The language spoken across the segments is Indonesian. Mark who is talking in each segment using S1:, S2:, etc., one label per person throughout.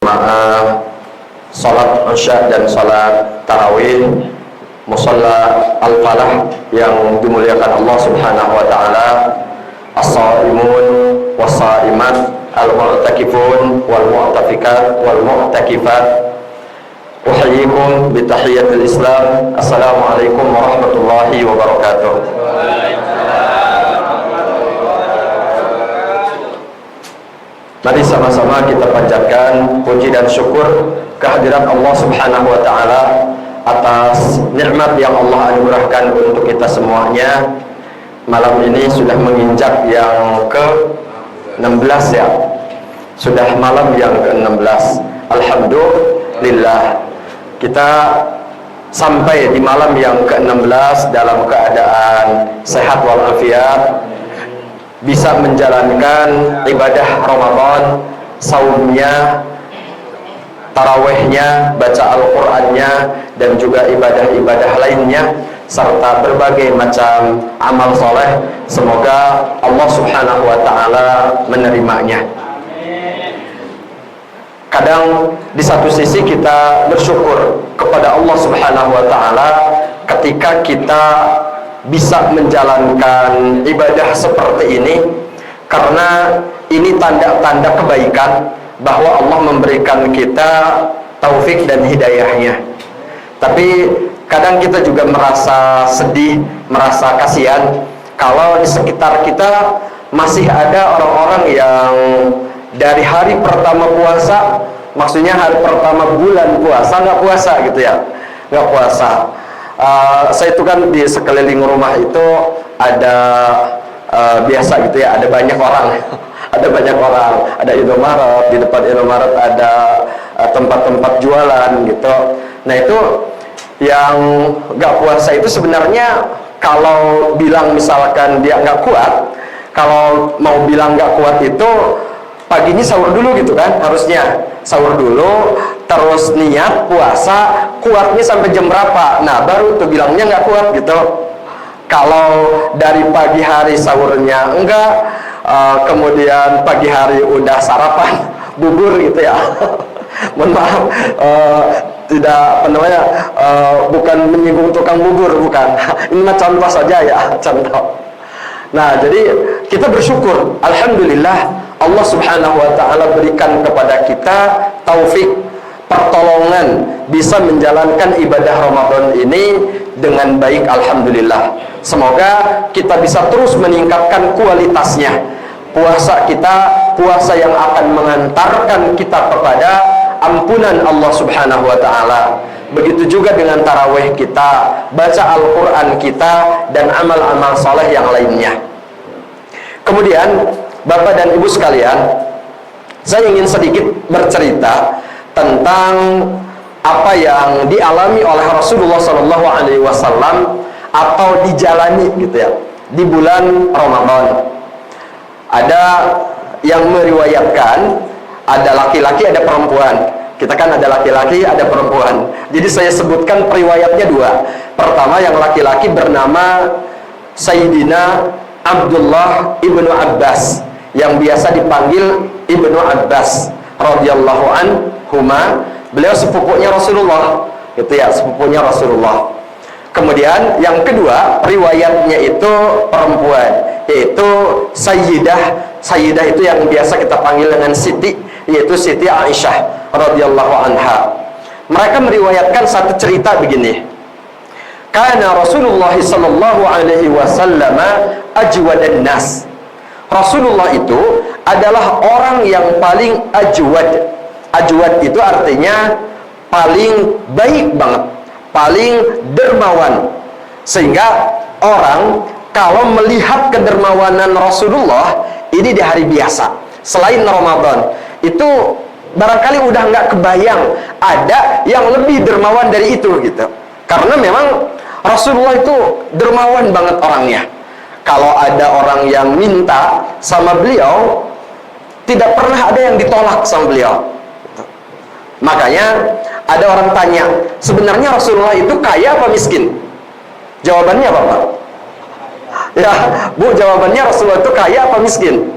S1: Jamaah salat Isya dan salat tarawih musalla Al-Falah yang dimuliakan Allah Subhanahu wa taala, as-shaimun was-shaimat, al-mu'takifun wal mu'tafikat wal mu'takifat. Uhayyikum bi tahiyyatil Islam. Assalamualaikum warahmatullahi wabarakatuh. Mari sama-sama kita panjatkan puji dan syukur kehadirat Allah Subhanahu wa taala atas nikmat yang Allah anugerahkan untuk kita semuanya. Malam ini sudah menginjak yang ke-16 ya. Sudah malam yang ke-16. Alhamdulillah. Kita sampai di malam yang ke-16 dalam keadaan sehat walafiat, bisa menjalankan ibadah Ramadan, saumnya, tarawihnya, baca Al-Qur'annya, dan juga ibadah-ibadah lainnya, serta berbagai macam amal soleh. Semoga Allah Subhanahu wa ta'ala menerimanya. Kadang di satu sisi kita bersyukur kepada Allah Subhanahu wa ta'ala ketika kita bisa menjalankan ibadah seperti ini, karena ini tanda-tanda kebaikan bahwa Allah memberikan kita taufik dan hidayahnya. Tapi kadang kita juga merasa sedih, merasa kasihan kalau di sekitar kita masih ada orang-orang yang dari hari pertama puasa, maksudnya hari pertama bulan puasa, nggak puasa gitu ya, nggak puasa. Saya itu kan di sekeliling rumah itu ada biasa gitu ya, ada banyak orang ada banyak orang, ada Indomaret, di depan Indomaret ada tempat-tempat jualan gitu. Nah itu yang nggak puasa itu sebenarnya kalau bilang misalkan dia nggak kuat, kalau mau bilang nggak kuat itu paginya sahur dulu gitu kan, harusnya sahur dulu, terus niat puasa, kuatnya sampai jam berapa, nah baru tuh bilangnya nggak kuat gitu. Kalau dari pagi hari sahurnya enggak, kemudian pagi hari udah sarapan bubur gitu ya mohon maaf, tidak apa namanya, bukan menyinggung tukang bubur, bukan ini mah contoh saja ya, contoh. Nah jadi kita bersyukur, alhamdulillah Allah Subhanahu wa ta'ala berikan kepada kita taufik, pertolongan, bisa menjalankan ibadah Ramadan ini dengan baik, alhamdulillah. Semoga kita bisa terus meningkatkan kualitasnya. Puasa kita, puasa yang akan mengantarkan kita kepada ampunan Allah Subhanahu wa ta'ala. Begitu juga dengan tarawih kita, baca Al-Quran kita, dan amal-amal soleh yang lainnya. Kemudian Bapak dan Ibu sekalian, saya ingin sedikit bercerita tentang apa yang dialami oleh Rasulullah SAW atau dijalani gitu ya di bulan Ramadan. Ada yang meriwayatkan ada laki-laki, ada perempuan. Kita kan ada laki-laki, ada perempuan. Jadi saya sebutkan periwayatnya dua. Pertama yang laki-laki bernama Sayyidina Abdullah ibnu Abbas, yang biasa dipanggil Ibnu Abbas radhiyallahu anhuma. Beliau sepupunya Rasulullah, gitu ya, sepupunya Rasulullah. Kemudian yang kedua riwayatnya itu perempuan, yaitu Sayyidah itu yang biasa kita panggil dengan Siti, yaitu Siti Aisyah radhiyallahu anha. Mereka meriwayatkan satu cerita begini. Kana Rasulullah sallallahu alaihi wasallam ajwadan nas. Rasulullah itu adalah orang yang paling ajwad. Ajwad itu artinya paling baik banget, paling dermawan. Sehingga orang kalau melihat kedermawanan Rasulullah ini di hari biasa, selain Ramadan, itu barangkali udah nggak kebayang ada yang lebih dermawan dari itu gitu. Karena memang Rasulullah itu dermawan banget orangnya. Kalau ada orang yang minta sama beliau, tidak pernah ada yang ditolak sama beliau. Makanya ada orang tanya, sebenarnya Rasulullah itu kaya apa miskin? Jawabannya apa Pak? Ya Bu, jawabannya Rasulullah itu kaya apa miskin?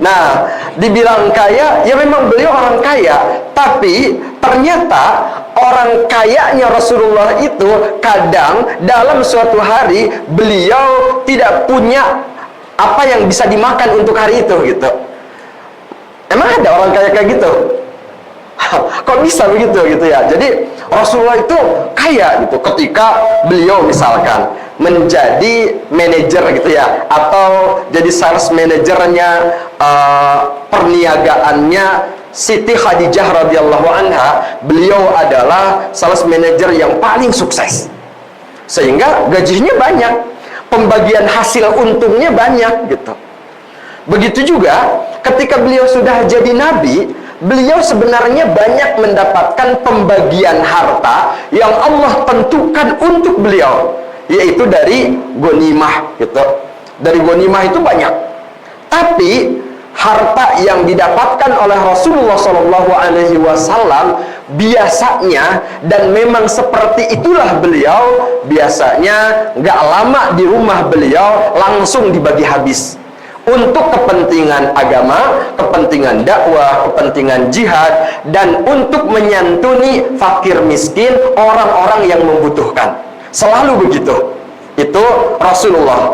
S1: Nah, Dibilang kaya, ya memang beliau orang kaya, tapi ternyata orang kayanya Rasulullah itu kadang dalam suatu hari beliau tidak punya apa yang bisa dimakan untuk hari itu gitu. Emang ada orang kaya kayak gitu? Kok bisa begitu gitu ya? Jadi Rasulullah itu kaya gitu ketika beliau misalkan menjadi manajer gitu ya, atau jadi sales manajernya, perniagaannya Siti Khadijah radhiyallahu anha. Beliau adalah sales manajer yang paling sukses, sehingga gajinya banyak, pembagian hasil untungnya banyak gitu. Begitu juga ketika beliau sudah jadi nabi, beliau sebenarnya banyak mendapatkan pembagian harta yang Allah tentukan untuk beliau, yaitu dari ghanimah gitu. Dari ghanimah itu banyak. Tapi harta yang didapatkan oleh Rasulullah SAW biasanya, dan memang seperti itulah beliau, biasanya nggak lama di rumah beliau langsung dibagi habis untuk kepentingan agama, kepentingan dakwah, kepentingan jihad, dan untuk menyantuni fakir miskin, orang-orang yang membutuhkan. Selalu begitu. Itu Rasulullah.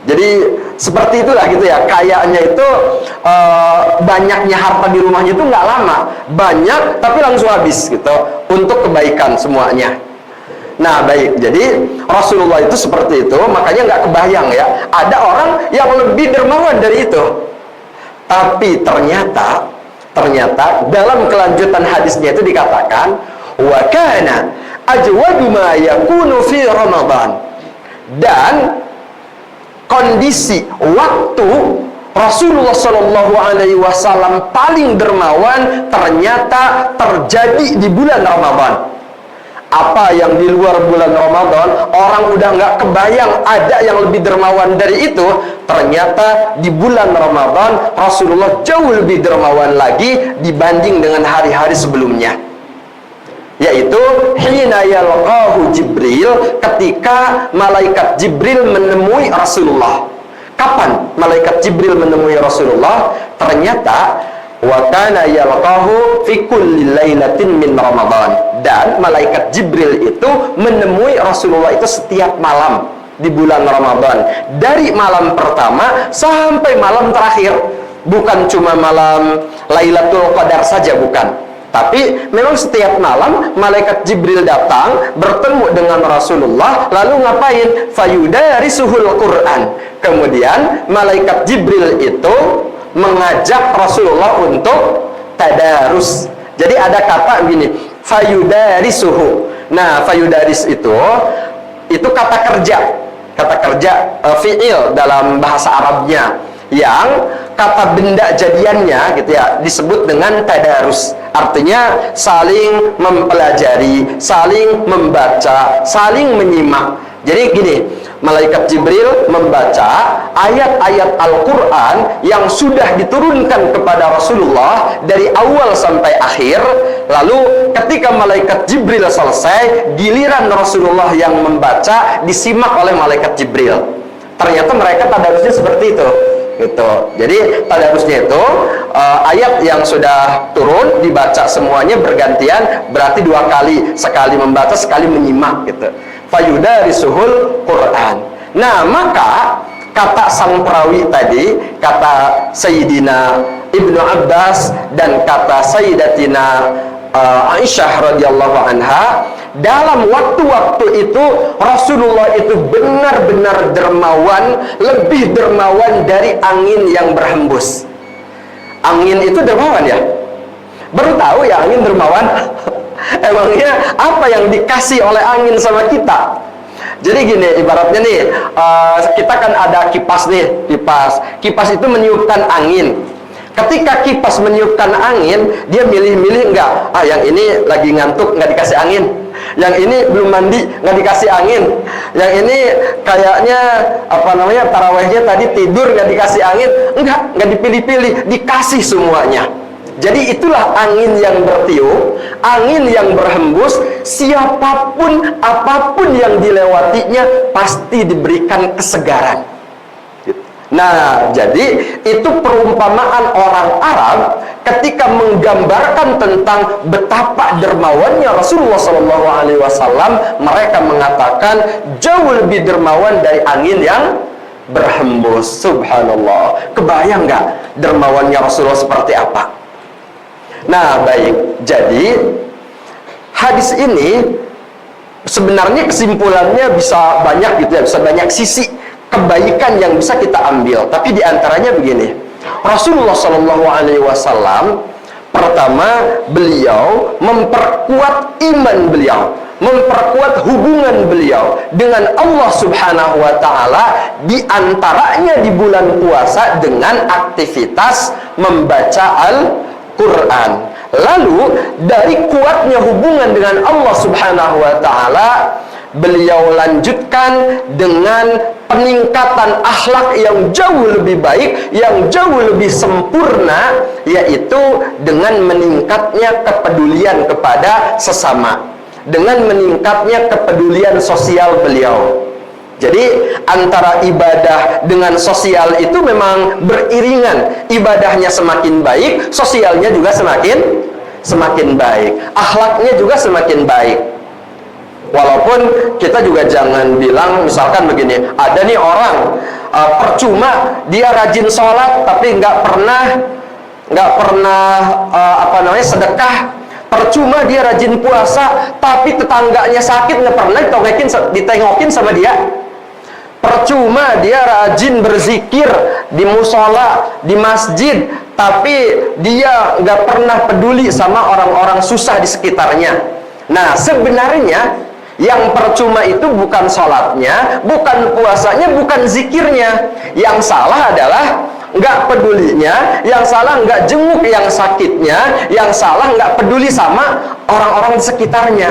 S1: Jadi seperti itulah gitu ya. Kayaknya itu banyaknya harta di rumahnya itu nggak lama, banyak tapi langsung habis gitu untuk kebaikan semuanya. Nah baik, jadi Rasulullah itu seperti itu, makanya nggak kebayang ya ada orang yang lebih dermawan dari itu. Tapi ternyata dalam kelanjutan hadisnya itu dikatakan, wa kana ajwadu ma yakunu fi Ramadan. Dan kondisi waktu Rasulullah SAW paling dermawan ternyata terjadi di bulan Ramadan. Apa yang di luar bulan Ramadan orang udah nggak kebayang ada yang lebih dermawan dari itu, ternyata di bulan Ramadan Rasulullah jauh lebih dermawan lagi dibanding dengan hari-hari sebelumnya, yaitu hina yalqahu Jibril, ketika malaikat Jibril menemui Rasulullah. Kapan malaikat Jibril menemui Rasulullah? Ternyata wa kana yalqahu fi kulli lailatin min Ramadan. Dan malaikat Jibril itu menemui Rasulullah itu setiap malam di bulan Ramadan, dari malam pertama sampai malam terakhir. Bukan cuma malam Lailatul Qadar saja, bukan, tapi memang setiap malam malaikat Jibril datang bertemu dengan Rasulullah, lalu ngapain? Fayudarisuhul Quran. Kemudian malaikat Jibril itu mengajak Rasulullah untuk tadarus. Jadi ada kata begini, fayudarisuhu. Nah, fayudaris itu kata kerja, fi'il dalam bahasa Arabnya, yang kata benda jadiannya gitu ya disebut dengan tadarus. Artinya saling mempelajari, saling membaca, saling menyimak. Jadi gini, malaikat Jibril membaca ayat-ayat Al-Quran yang sudah diturunkan kepada Rasulullah dari awal sampai akhir. Lalu ketika malaikat Jibril selesai, giliran Rasulullah yang membaca disimak oleh malaikat Jibril. Ternyata mereka tadarusnya seperti itu gitu. Jadi tadarusnya itu ayat yang sudah turun dibaca semuanya bergantian, berarti 2 kali, sekali membaca, sekali menyimak gitu. Fayudarisuhul Quran. Nah, maka kata sang perawi tadi, kata Sayyidina Ibnu Abbas dan kata Sayyidatina Aisyah radhiyallahu anha, dalam waktu-waktu itu Rasulullah itu benar-benar dermawan, lebih dermawan dari angin yang berhembus. Angin itu dermawan ya? Baru tahu ya angin dermawan? Emangnya apa yang dikasih oleh angin sama kita? Jadi gini, ibaratnya nih, kita kan ada kipas nih, kipas itu meniupkan angin. Ketika kipas meniupkan angin, dia milih-milih enggak, yang ini lagi ngantuk nggak dikasih angin, yang ini belum mandi nggak dikasih angin, yang ini kayaknya tarawehnya tadi tidur nggak dikasih angin. Enggak dipilih-pilih, dikasih semuanya. Jadi itulah angin yang bertiup, angin yang berhembus, siapapun, apapun yang dilewatinya pasti diberikan kesegaran. Nah, jadi itu perumpamaan orang Arab ketika menggambarkan tentang betapa dermawannya Rasulullah SAW. Mereka mengatakan jauh lebih dermawan dari angin yang berhembus. Subhanallah. Kebayang nggak dermawannya Rasulullah seperti apa? Nah, baik. Jadi hadis ini sebenarnya kesimpulannya bisa banyak gitu ya, bisa banyak sisi kebaikan yang bisa kita ambil. Tapi diantaranya begini, Rasulullah SAW pertama, beliau memperkuat iman beliau, memperkuat hubungan beliau dengan Allah Subhanahu wa Ta'ala, diantaranya di bulan puasa dengan aktivitas membaca Al-Quran. Lalu dari kuatnya hubungan dengan Allah Subhanahu wa Ta'ala, beliau lanjutkan dengan peningkatan akhlak yang jauh lebih baik, yang jauh lebih sempurna, yaitu dengan meningkatnya kepedulian kepada sesama, dengan meningkatnya kepedulian sosial beliau. Jadi antara ibadah dengan sosial itu memang beriringan. Ibadahnya semakin baik, sosialnya juga semakin baik, akhlaknya juga semakin baik. Walaupun kita juga jangan bilang misalkan begini, ada nih orang percuma dia rajin sholat tapi nggak pernah sedekah, percuma dia rajin puasa tapi tetangganya sakit nggak pernah ditengokin sama dia, percuma dia rajin berzikir di musola, di masjid, tapi dia nggak pernah peduli sama orang-orang susah di sekitarnya. Nah, sebenarnya yang percuma itu bukan sholatnya, bukan puasanya, bukan zikirnya. Yang salah adalah nggak pedulinya, yang salah nggak jenguk yang sakitnya, yang salah nggak peduli sama orang-orang di sekitarnya.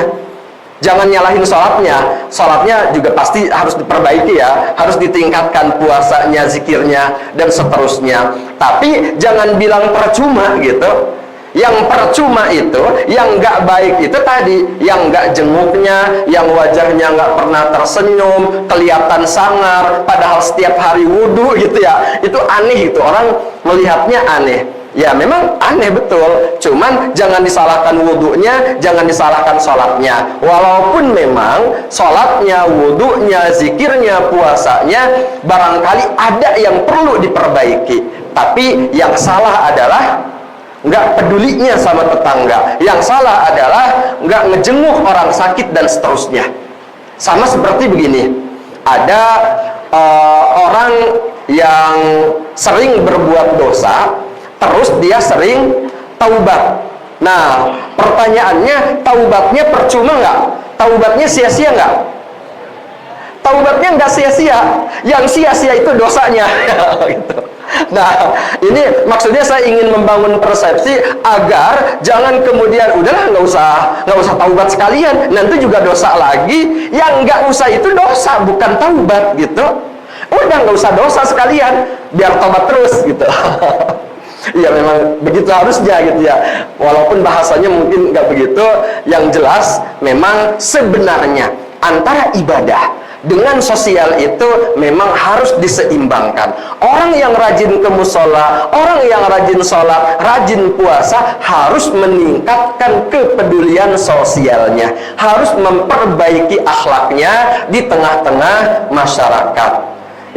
S1: Jangan nyalahin sholatnya, sholatnya juga pasti harus diperbaiki ya, harus ditingkatkan puasanya, zikirnya, dan seterusnya. Tapi jangan bilang percuma gitu. Yang percuma itu, yang nggak baik itu tadi, yang nggak jenguknya, yang wajahnya nggak pernah tersenyum, kelihatan sangar, padahal setiap hari wudhu gitu ya, itu aneh gitu, orang melihatnya aneh. Ya memang aneh betul, cuman jangan disalahkan wudhunya, jangan disalahkan sholatnya. Walaupun memang sholatnya, wudhunya, zikirnya, puasanya barangkali ada yang perlu diperbaiki, tapi yang salah adalah nggak pedulinya sama tetangga, yang salah adalah nggak ngejenguk orang sakit dan seterusnya. Sama seperti begini, ada orang yang sering berbuat dosa, terus dia sering taubat. Nah, pertanyaannya, taubatnya percuma nggak? Taubatnya sia-sia nggak? Taubatnya nggak sia-sia, yang sia-sia itu dosanya. Gitu. Nah, ini maksudnya saya ingin membangun persepsi agar jangan kemudian udahlah nggak usah taubat sekalian, nanti juga dosa lagi. Yang nggak usah itu dosa, bukan taubat gitu. Udah nggak usah dosa sekalian, biar tobat terus gitu. Ya memang begitu harusnya gitu ya. Walaupun bahasanya mungkin nggak begitu. Yang jelas memang sebenarnya antara ibadah dengan sosial itu memang harus diseimbangkan. Orang yang rajin ke musola, orang yang rajin sholat, rajin puasa, harus meningkatkan kepedulian sosialnya, harus memperbaiki akhlaknya di tengah-tengah masyarakat.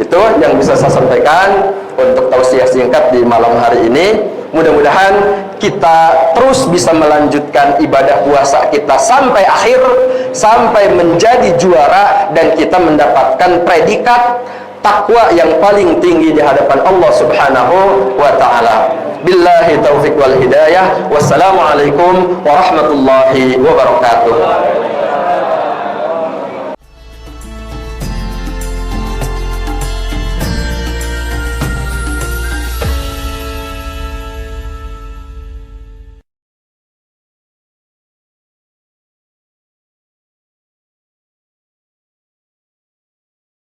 S1: Itu yang bisa saya sampaikan untuk tausiah singkat di malam hari ini. Mudah-mudahan kita terus bisa melanjutkan ibadah puasa kita sampai akhir, sampai menjadi juara, dan kita mendapatkan predikat takwa yang paling tinggi di hadapan Allah Subhanahu wa Ta'ala. Billahi taufiq wal hidayah. Wassalamualaikum warahmatullahi wabarakatuh.